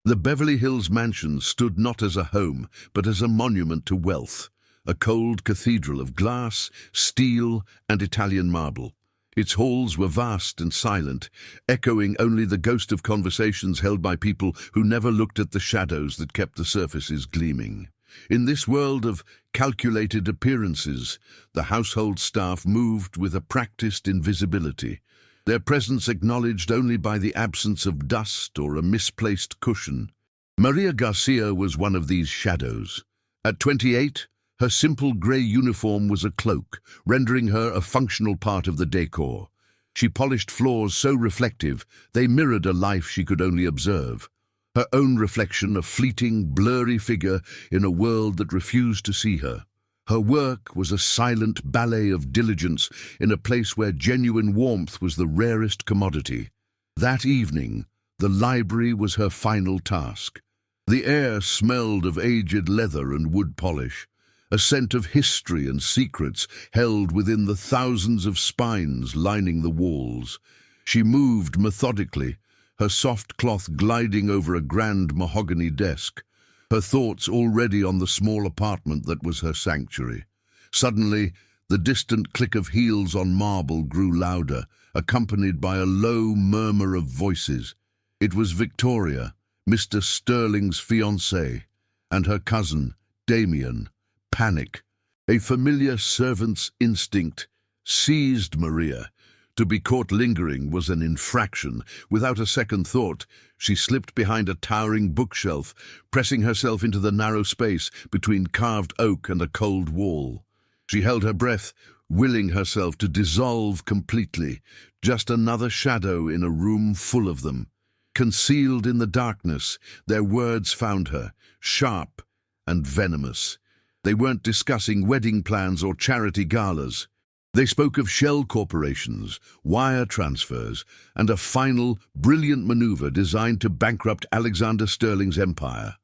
The Beverly Hills mansion stood not as a home, but as a monument to wealth, a cold cathedral of glass, steel, and Italian marble. Its halls were vast and silent, echoing only the ghost of conversations held by people who never looked at the shadows that kept the surfaces gleaming. In this world of calculated appearances, the household staff moved with a practiced invisibility, their presence acknowledged only by the absence of dust or a misplaced cushion. Maria Garcia was one of these shadows. At 28, her simple grey uniform was a cloak, rendering her a functional part of the decor. She polished floors so reflective they mirrored a life she could only observe. Her own reflection, a fleeting, blurry figure in a world that refused to see her. Her work was a silent ballet of diligence in a place where genuine warmth was the rarest commodity. That evening, the library was her final task. The air smelled of aged leather and wood polish, a scent of history and secrets held within the thousands of spines lining the walls. She moved methodically, her soft cloth gliding over a grand mahogany desk, her thoughts already on the small apartment that was her sanctuary. Suddenly, the distant click of heels on marble grew louder, accompanied by a low murmur of voices. It was Victoria, Mr. Sterling's fiancée, and her cousin, Damien. Panic, a familiar servant's instinct, seized Maria. To be caught lingering was an infraction. Without a second thought, she slipped behind a towering bookshelf, pressing herself into the narrow space between carved oak and a cold wall. She held her breath, willing herself to dissolve completely, just another shadow in a room full of them. Concealed in the darkness, their words found her, sharp and venomous. They weren't discussing wedding plans or charity galas. They spoke of shell corporations, wire transfers, and a final, brilliant maneuver designed to bankrupt Alexander Sterling's empire.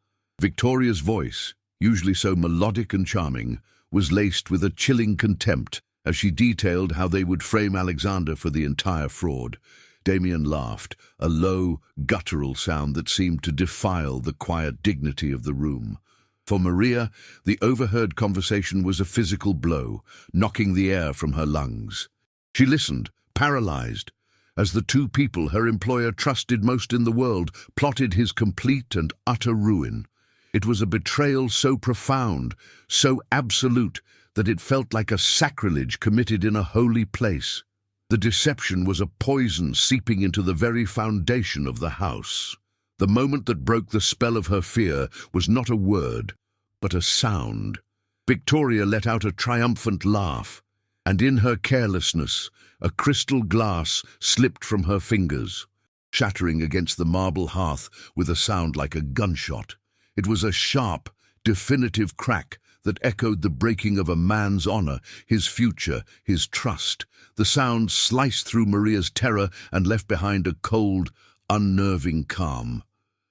Victoria's voice, usually so melodic and charming, was laced with a chilling contempt as she detailed how they would frame Alexander for the entire fraud. Damien laughed, a low, guttural sound that seemed to defile the quiet dignity of the room. For Maria, the overheard conversation was a physical blow, knocking the air from her lungs. She listened, paralyzed, as the two people her employer trusted most in the world plotted his complete and utter ruin. It was a betrayal so profound, so absolute, that it felt like a sacrilege committed in a holy place. The deception was a poison seeping into the very foundation of the house. The moment that broke the spell of her fear was not a word, but a sound. Victoria let out a triumphant laugh, and in her carelessness, a crystal glass slipped from her fingers, shattering against the marble hearth with a sound like a gunshot. It was a sharp, definitive crack that echoed the breaking of a man's honor, his future, his trust. The sound sliced through Maria's terror and left behind a cold, unnerving calm.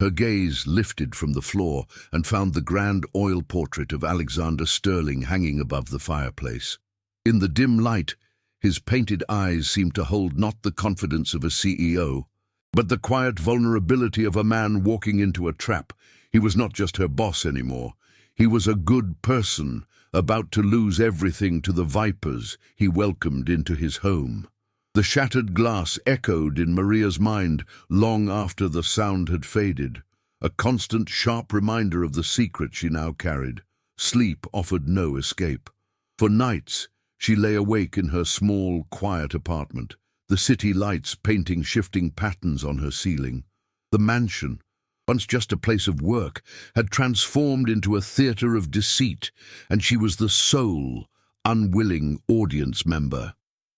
Her gaze lifted from the floor and found the grand oil portrait of Alexander Sterling hanging above the fireplace. In the dim light, his painted eyes seemed to hold not the confidence of a CEO, but the quiet vulnerability of a man walking into a trap. He was not just her boss anymore. He was a good person, about to lose everything to the vipers he welcomed into his home. The shattered glass echoed in Maria's mind long after the sound had faded, a constant, sharp reminder of the secret she now carried. Sleep offered no escape. For nights, she lay awake in her small, quiet apartment, the city lights painting shifting patterns on her ceiling. The mansion, once just a place of work, had transformed into a theater of deceit, and she was the sole, unwilling audience member.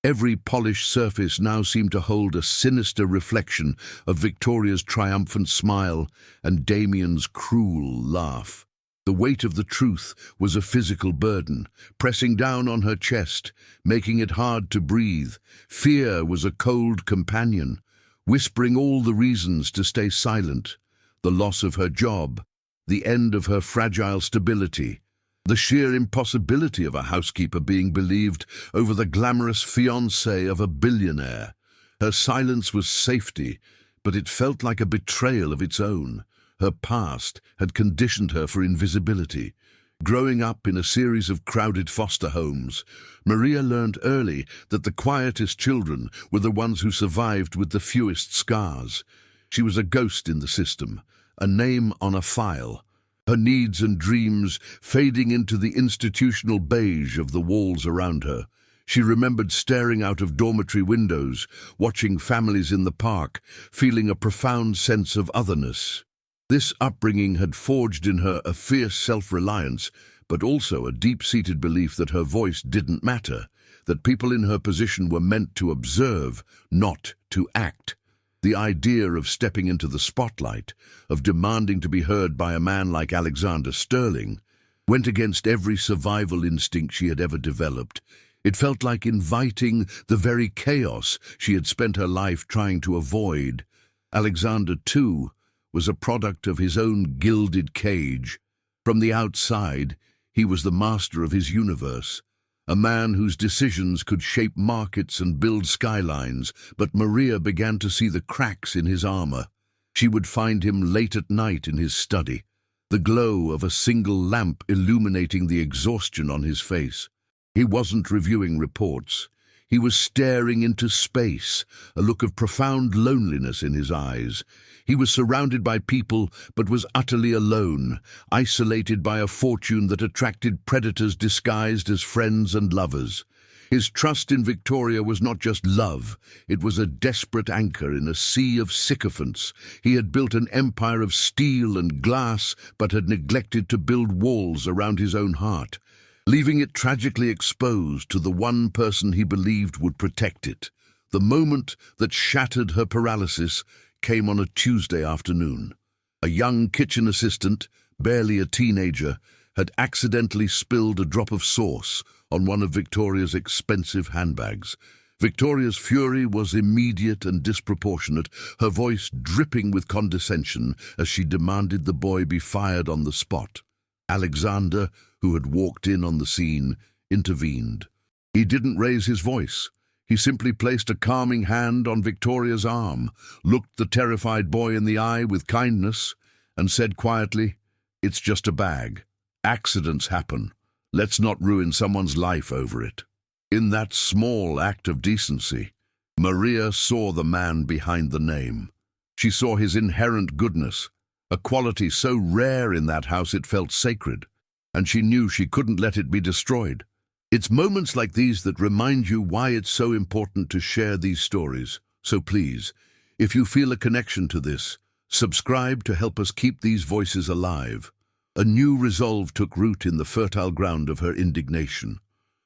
Every polished surface now seemed to hold a sinister reflection of Victoria's triumphant smile and Damien's cruel laugh. The weight of the truth was a physical burden, pressing down on her chest, making it hard to breathe. Fear was a cold companion, whispering all the reasons to stay silent. The loss of her job, the end of her fragile stability, the sheer impossibility of a housekeeper being believed over the glamorous fiancé of a billionaire. Her silence was safety, but it felt like a betrayal of its own. Her past had conditioned her for invisibility. Growing up in a series of crowded foster homes, Maria learned early that the quietest children were the ones who survived with the fewest scars. She was a ghost in the system, a name on a file, her needs and dreams fading into the institutional beige of the walls around her. She remembered staring out of dormitory windows, watching families in the park, feeling a profound sense of otherness. This upbringing had forged in her a fierce self-reliance, but also a deep-seated belief that her voice didn't matter, that people in her position were meant to observe, not to act. The idea of stepping into the spotlight, of demanding to be heard by a man like Alexander Sterling, went against every survival instinct she had ever developed. It felt like inviting the very chaos she had spent her life trying to avoid. Alexander, too, was a product of his own gilded cage. From the outside, he was the master of his universe, a man whose decisions could shape markets and build skylines, but Maria began to see the cracks in his armor. She would find him late at night in his study, the glow of a single lamp illuminating the exhaustion on his face. He wasn't reviewing reports. He was staring into space, a look of profound loneliness in his eyes. He was surrounded by people, but was utterly alone, isolated by a fortune that attracted predators disguised as friends and lovers. His trust in Victoria was not just love, it was a desperate anchor in a sea of sycophants. He had built an empire of steel and glass, but had neglected to build walls around his own heart, leaving it tragically exposed to the one person he believed would protect it. The moment that shattered her paralysis came on a Tuesday afternoon. A young kitchen assistant, barely a teenager, had accidentally spilled a drop of sauce on one of Victoria's expensive handbags. Victoria's fury was immediate and disproportionate, her voice dripping with condescension as she demanded the boy be fired on the spot. Alexander, who had walked in on the scene, intervened. He didn't raise his voice. He simply placed a calming hand on Victoria's arm, looked the terrified boy in the eye with kindness, and said quietly, "It's just a bag. Accidents happen. Let's not ruin someone's life over it." In that small act of decency, Maria saw the man behind the name. She saw his inherent goodness, a quality so rare in that house it felt sacred, and she knew she couldn't let it be destroyed. It's moments like these that remind you why it's so important to share these stories. So please, if you feel a connection to this, subscribe to help us keep these voices alive. A new resolve took root in the fertile ground of her indignation.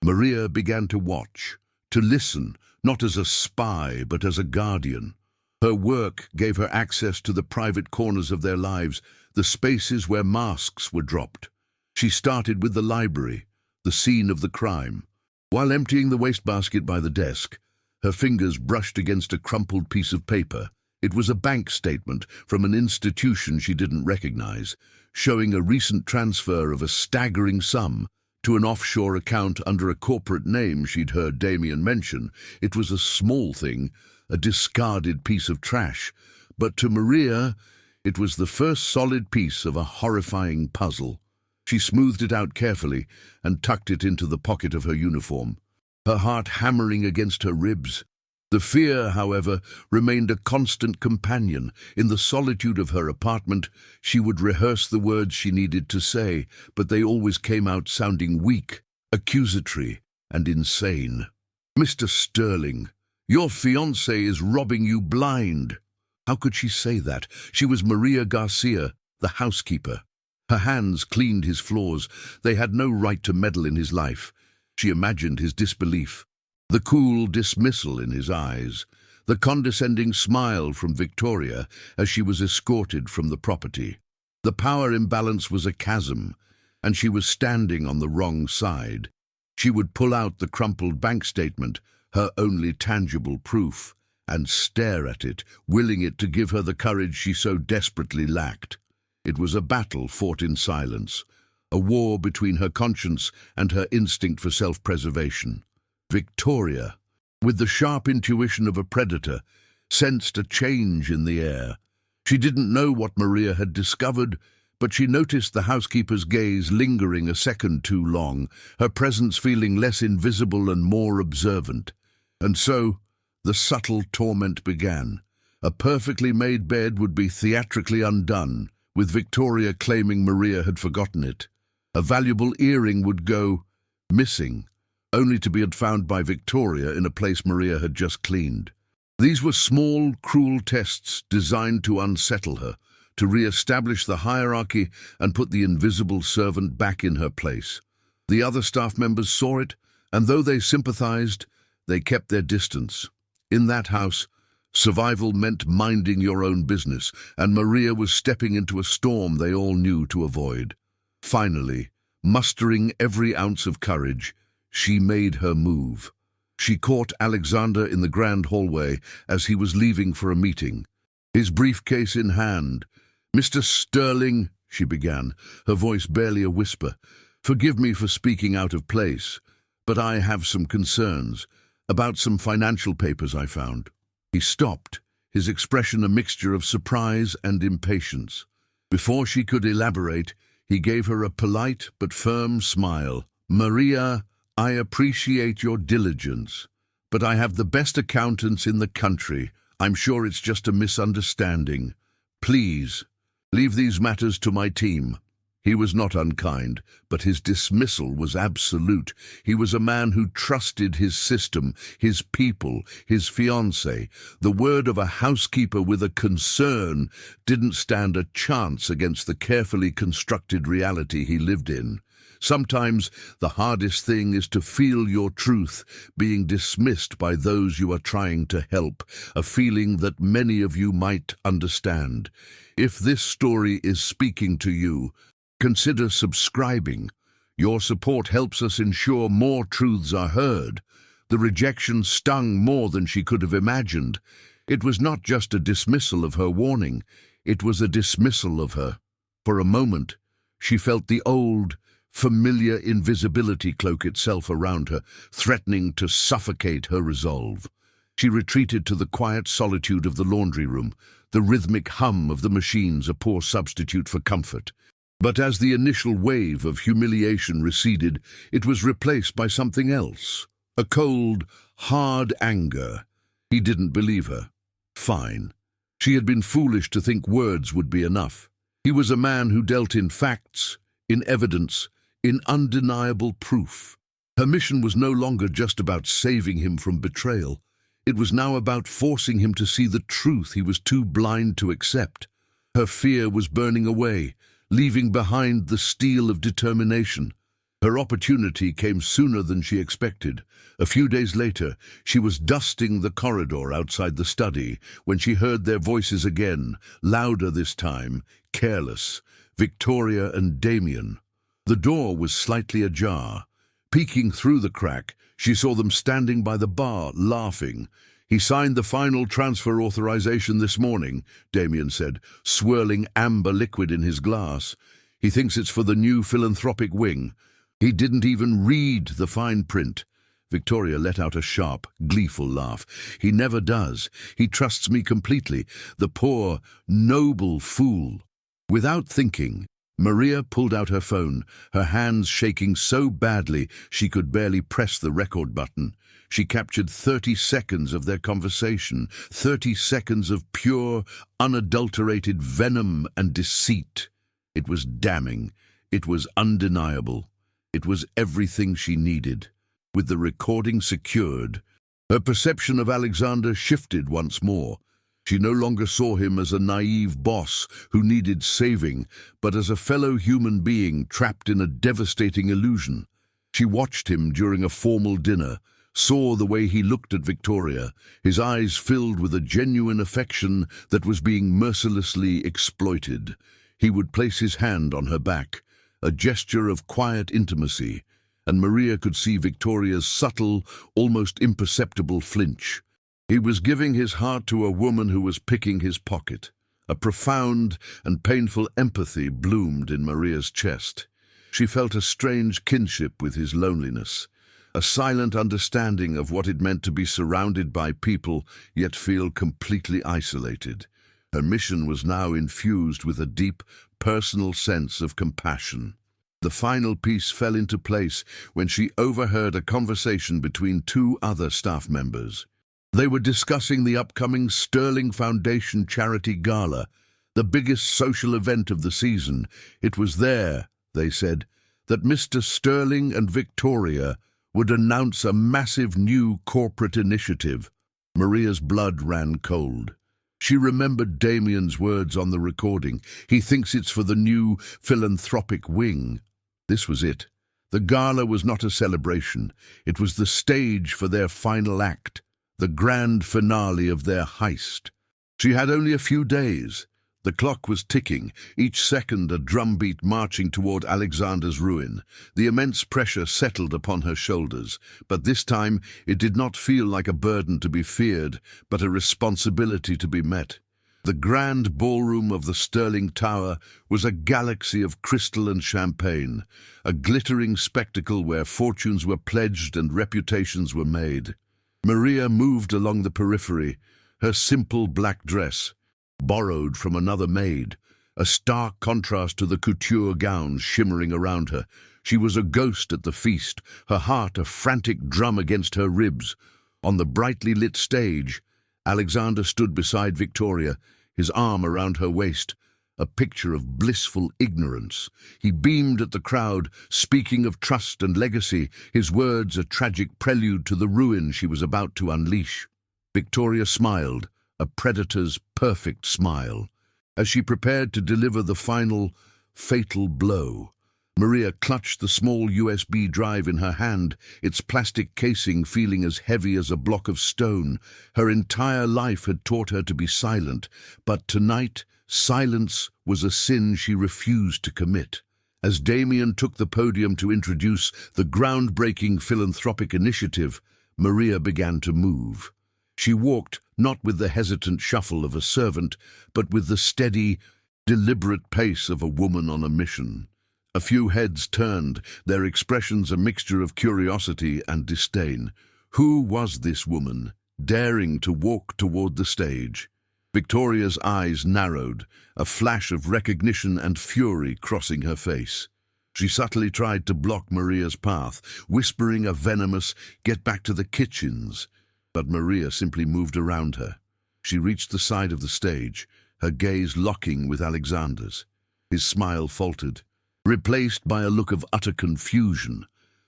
Maria began to watch, to listen, not as a spy, but as a guardian. Her work gave her access to the private corners of their lives, the spaces where masks were dropped. She started with the library, the scene of the crime. While emptying the wastebasket by the desk, her fingers brushed against a crumpled piece of paper. It was a bank statement from an institution she didn't recognize, showing a recent transfer of a staggering sum to an offshore account under a corporate name she'd heard Damien mention. It was a small thing, a discarded piece of trash, but to Maria, it was the first solid piece of a horrifying puzzle. She smoothed it out carefully and tucked it into the pocket of her uniform, her heart hammering against her ribs. The fear, however, remained a constant companion. In the solitude of her apartment, she would rehearse the words she needed to say, but they always came out sounding weak, accusatory, and insane. "Mr. Sterling, your fiancé is robbing you blind." How could she say that? She was Maria Garcia, the housekeeper. Her hands cleaned his floors. They had no right to meddle in his life. She imagined his disbelief, the cool dismissal in his eyes, the condescending smile from Victoria as she was escorted from the property. The power imbalance was a chasm, and she was standing on the wrong side. She would pull out the crumpled bank statement, her only tangible proof, and stare at it, willing it to give her the courage she so desperately lacked. It was a battle fought in silence, a war between her conscience and her instinct for self-preservation. Victoria, with the sharp intuition of a predator, sensed a change in the air. She didn't know what Maria had discovered, but she noticed the housekeeper's gaze lingering a second too long, her presence feeling less invisible and more observant. And so, the subtle torment began. A perfectly made bed would be theatrically undone, with Victoria claiming Maria had forgotten it. A valuable earring would go missing, only to be found by Victoria in a place Maria had just cleaned. These were small, cruel tests designed to unsettle her, to re-establish the hierarchy and put the invisible servant back in her place. The other staff members saw it, and though they sympathized, they kept their distance. In that house, survival meant minding your own business, and Maria was stepping into a storm they all knew to avoid. Finally, mustering every ounce of courage, she made her move. She caught Alexander in the grand hallway as he was leaving for a meeting, his briefcase in hand. "Mr. Sterling," she began, her voice barely a whisper, "forgive me for speaking out of place, but I have some concerns about some financial papers I found." He stopped, his expression a mixture of surprise and impatience. Before she could elaborate, he gave her a polite but firm smile. "Maria, I appreciate your diligence, but I have the best accountants in the country. I'm sure it's just a misunderstanding. Please, leave these matters to my team." He was not unkind, but his dismissal was absolute. He was a man who trusted his system, his people, his fiancée. The word of a housekeeper with a concern didn't stand a chance against the carefully constructed reality he lived in. Sometimes the hardest thing is to feel your truth being dismissed by those you are trying to help, a feeling that many of you might understand. If this story is speaking to you, consider subscribing. Your support helps us ensure more truths are heard. The rejection stung more than she could have imagined. It was not just a dismissal of her warning, it was a dismissal of her. For a moment, she felt the old, familiar invisibility cloak itself around her, threatening to suffocate her resolve. She retreated to the quiet solitude of the laundry room, the rhythmic hum of the machines a poor substitute for comfort. But as the initial wave of humiliation receded, it was replaced by something else. A cold, hard anger. He didn't believe her. Fine. She had been foolish to think words would be enough. He was a man who dealt in facts, in evidence, in undeniable proof. Her mission was no longer just about saving him from betrayal. It was now about forcing him to see the truth he was too blind to accept. Her fear was burning away, leaving behind the steel of determination. Her opportunity came sooner than she expected. A few days later, she was dusting the corridor outside the study when she heard their voices again, louder this time, careless, Victoria and Damien. The door was slightly ajar. Peeking through the crack, she saw them standing by the bar, laughing. "He signed the final transfer authorization this morning," Damien said, swirling amber liquid in his glass. "He thinks it's for the new philanthropic wing. He didn't even read the fine print." Victoria let out a sharp, gleeful laugh. "He never does. He trusts me completely. The poor, noble fool." Without thinking, Maria pulled out her phone, her hands shaking so badly she could barely press the record button. She captured 30 seconds of their conversation, 30 seconds of pure, unadulterated venom and deceit. It was damning. It was undeniable. It was everything she needed. With the recording secured, her perception of Alexander shifted once more. She no longer saw him as a naive boss who needed saving, but as a fellow human being trapped in a devastating illusion. She watched him during a formal dinner, saw the way he looked at Victoria, his eyes filled with a genuine affection that was being mercilessly exploited. He would place his hand on her back, a gesture of quiet intimacy, and Maria could see Victoria's subtle, almost imperceptible flinch. He was giving his heart to a woman who was picking his pocket. A profound and painful empathy bloomed in Maria's chest. She felt a strange kinship with his loneliness, a silent understanding of what it meant to be surrounded by people, yet feel completely isolated. Her mission was now infused with a deep, personal sense of compassion. The final piece fell into place when she overheard a conversation between two other staff members. They were discussing the upcoming Sterling Foundation Charity Gala, the biggest social event of the season. It was there, they said, that Mr. Sterling and Victoria would announce a massive new corporate initiative. Maria's blood ran cold. She remembered Damien's words on the recording. He thinks it's for the new philanthropic wing. This was it. The gala was not a celebration. It was the stage for their final act, the grand finale of their heist. She had only a few days. The clock was ticking, each second a drumbeat marching toward Alexander's ruin. The immense pressure settled upon her shoulders, but this time it did not feel like a burden to be feared, but a responsibility to be met. The grand ballroom of the Sterling Tower was a galaxy of crystal and champagne, a glittering spectacle where fortunes were pledged and reputations were made. Maria moved along the periphery, her simple black dress, borrowed from another maid, a stark contrast to the couture gowns shimmering around her. She was a ghost at the feast, her heart a frantic drum against her ribs. On the brightly lit stage, Alexander stood beside Victoria, his arm around her waist, a picture of blissful ignorance. He beamed at the crowd, speaking of trust and legacy, his words a tragic prelude to the ruin she was about to unleash. Victoria smiled, a predator's perfect smile. As she prepared to deliver the final, fatal blow, Maria clutched the small USB drive in her hand, its plastic casing feeling as heavy as a block of stone. Her entire life had taught her to be silent, but tonight, silence was a sin she refused to commit. As Damien took the podium to introduce the groundbreaking philanthropic initiative, Maria began to move. She walked not with the hesitant shuffle of a servant, but with the steady, deliberate pace of a woman on a mission. A few heads turned, their expressions a mixture of curiosity and disdain. Who was this woman, daring to walk toward the stage? Victoria's eyes narrowed, a flash of recognition and fury crossing her face. She subtly tried to block Maria's path, whispering a venomous, "Get back to the kitchens." But Maria simply moved around her. She reached the side of the stage, her gaze locking with Alexander's. His smile faltered, replaced by a look of utter confusion.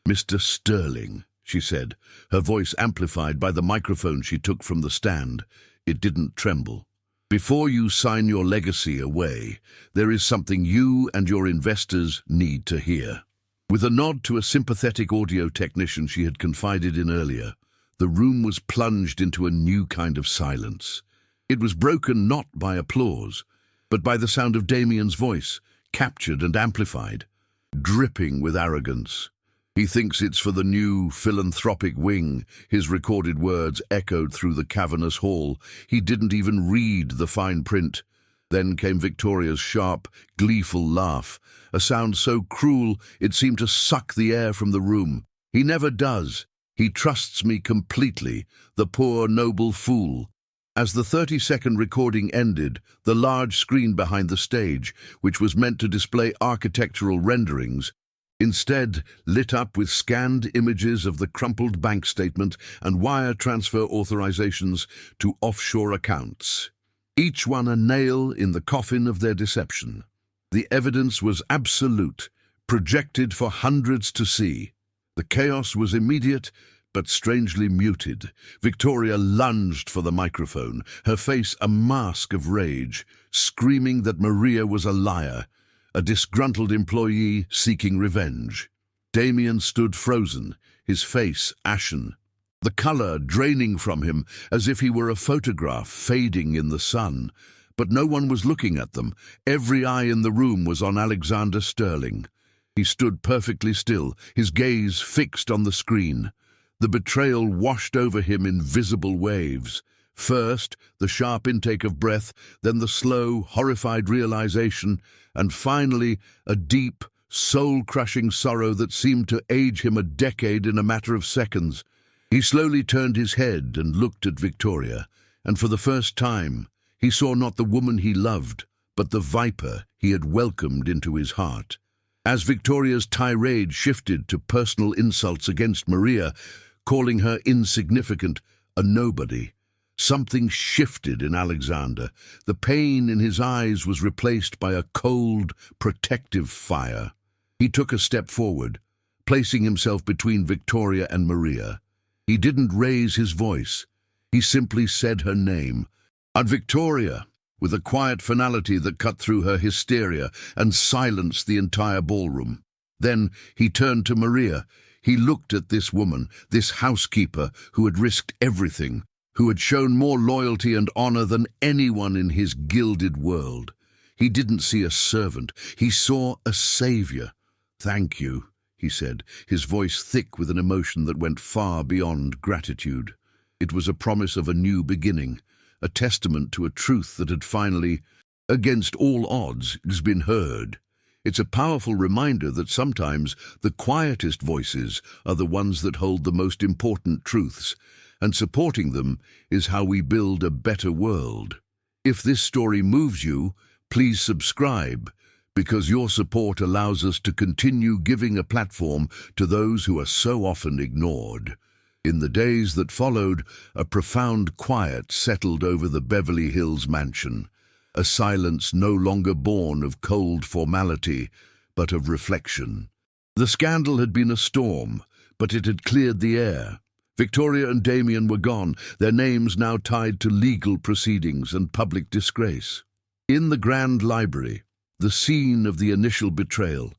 "Mr. Sterling," she said, her voice amplified by the microphone she took from the stand. It didn't tremble. "Before you sign your legacy away, there is something you and your investors need to hear." With a nod to a sympathetic audio technician she had confided in earlier, the room was plunged into a new kind of silence. It was broken not by applause, but by the sound of Damien's voice, captured and amplified, dripping with arrogance. "He thinks it's for the new philanthropic wing," his recorded words echoed through the cavernous hall. He didn't even read the fine print. Then came Victoria's sharp, gleeful laugh, a sound so cruel it seemed to suck the air from the room. "He never does. He trusts me completely, the poor noble fool." As the 30-second recording ended, the large screen behind the stage, which was meant to display architectural renderings, instead lit up with scanned images of the crumpled bank statement and wire transfer authorizations to offshore accounts, each one a nail in the coffin of their deception. The evidence was absolute, projected for hundreds to see. The chaos was immediate, but strangely muted. Victoria lunged for the microphone, her face a mask of rage, screaming that Maria was a liar, a disgruntled employee seeking revenge. Damien stood frozen, his face ashen, the color draining from him as if he were a photograph fading in the sun. But no one was looking at them. Every eye in the room was on Alexander Sterling. He stood perfectly still, his gaze fixed on the screen. The betrayal washed over him in visible waves. First, the sharp intake of breath, then the slow, horrified realization, and finally, a deep, soul-crushing sorrow that seemed to age him a decade in a matter of seconds. He slowly turned his head and looked at Victoria, and for the first time, He saw not the woman he loved, but the viper he had welcomed into his heart. As Victoria's tirade shifted to personal insults against Maria, calling her insignificant, a nobody, something shifted in Alexander. The pain in his eyes was replaced by a cold, protective fire. He took a step forward, placing himself between Victoria and Maria. He didn't raise his voice. He simply said her name, "And Victoria," with a quiet finality that cut through her hysteria and silenced the entire ballroom. Then he turned to Maria. He looked at this woman, this housekeeper who had risked everything, who had shown more loyalty and honor than anyone in his gilded world. He didn't see a servant. He saw a savior. "Thank you," he said, his voice thick with an emotion that went far beyond gratitude. It was a promise of a new beginning, a testament to a truth that had finally, against all odds, been heard. It's a powerful reminder that sometimes the quietest voices are the ones that hold the most important truths, and supporting them is how we build a better world. If this story moves you, please subscribe, because your support allows us to continue giving a platform to those who are so often ignored. In the days that followed, a profound quiet settled over the Beverly Hills mansion, a silence no longer born of cold formality, but of reflection. The scandal had been a storm, but it had cleared the air. Victoria and Damien were gone, their names now tied to legal proceedings and public disgrace. In the Grand Library, the scene of the initial betrayal,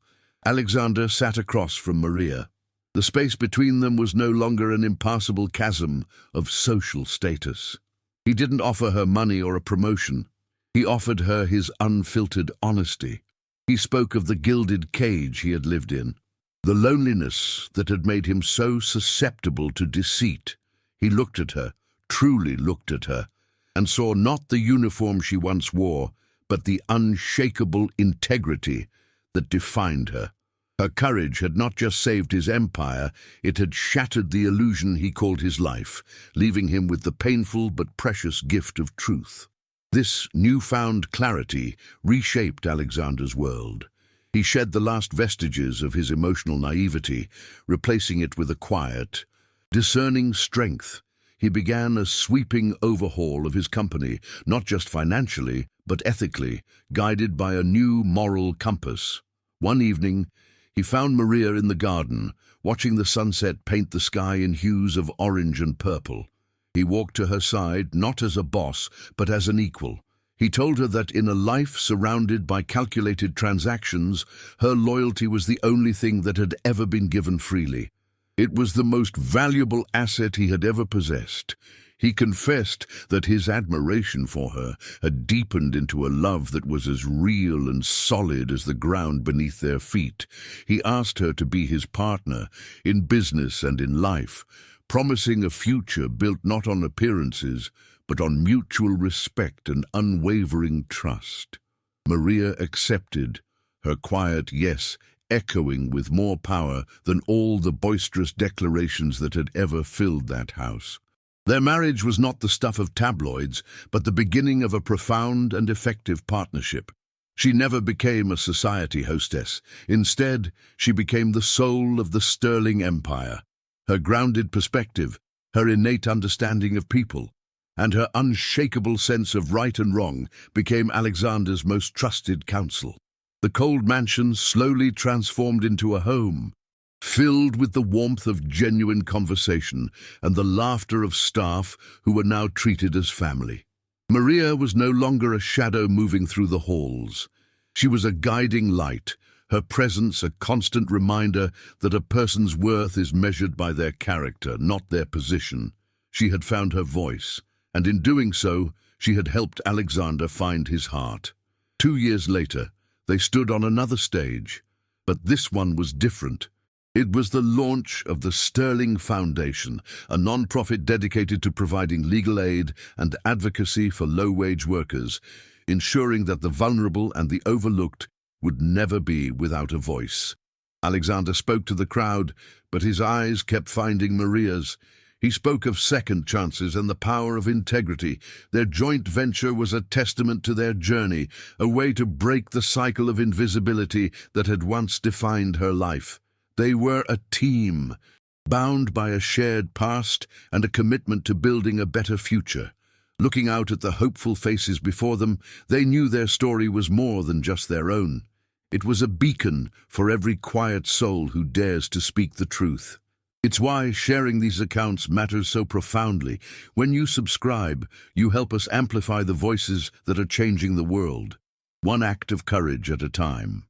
Alexander sat across from Maria. The space between them was no longer an impassable chasm of social status. He didn't offer her money or a promotion. He offered her his unfiltered honesty. He spoke of the gilded cage he had lived in, the loneliness that had made him so susceptible to deceit. He looked at her, truly looked at her, and saw not the uniform she once wore, but the unshakable integrity that defined her. Her courage had not just saved his empire, it had shattered the illusion he called his life, leaving him with the painful but precious gift of truth. This newfound clarity reshaped Alexander's world. He shed the last vestiges of his emotional naivety, replacing it with a quiet, discerning strength. He began a sweeping overhaul of his company, not just financially, but ethically, guided by a new moral compass. One evening, he found Maria in the garden, watching the sunset paint the sky in hues of orange and purple. He walked to her side, not as a boss, but as an equal. He told her that in a life surrounded by calculated transactions, her loyalty was the only thing that had ever been given freely. It was the most valuable asset he had ever possessed. He confessed that his admiration for her had deepened into a love that was as real and solid as the ground beneath their feet. He asked her to be his partner in business and in life, promising a future built not on appearances, but on mutual respect and unwavering trust. Maria accepted, her quiet yes echoing with more power than all the boisterous declarations that had ever filled that house. Their marriage was not the stuff of tabloids, but the beginning of a profound and effective partnership. She never became a society hostess. Instead, she became the soul of the Sterling Empire. Her grounded perspective, her innate understanding of people, and her unshakable sense of right and wrong became Alexander's most trusted counsel. The cold mansion slowly transformed into a home, filled with the warmth of genuine conversation and the laughter of staff who were now treated as family. Maria was no longer a shadow moving through the halls. She was a guiding light, her presence a constant reminder that a person's worth is measured by their character, not their position. She had found her voice, and in doing so, she had helped Alexander find his heart. 2 years later, they stood on another stage, but this one was different. It was the launch of the Sterling Foundation, a non-profit dedicated to providing legal aid and advocacy for low-wage workers, ensuring that the vulnerable and the overlooked would never be without a voice. Alexander spoke to the crowd, but his eyes kept finding Maria's. He spoke of second chances and the power of integrity. Their joint venture was a testament to their journey, a way to break the cycle of invisibility that had once defined her life. They were a team, bound by a shared past and a commitment to building a better future. Looking out at the hopeful faces before them, they knew their story was more than just their own. It was a beacon for every quiet soul who dares to speak the truth. It's why sharing these accounts matters so profoundly. When you subscribe, you help us amplify the voices that are changing the world, one act of courage at a time.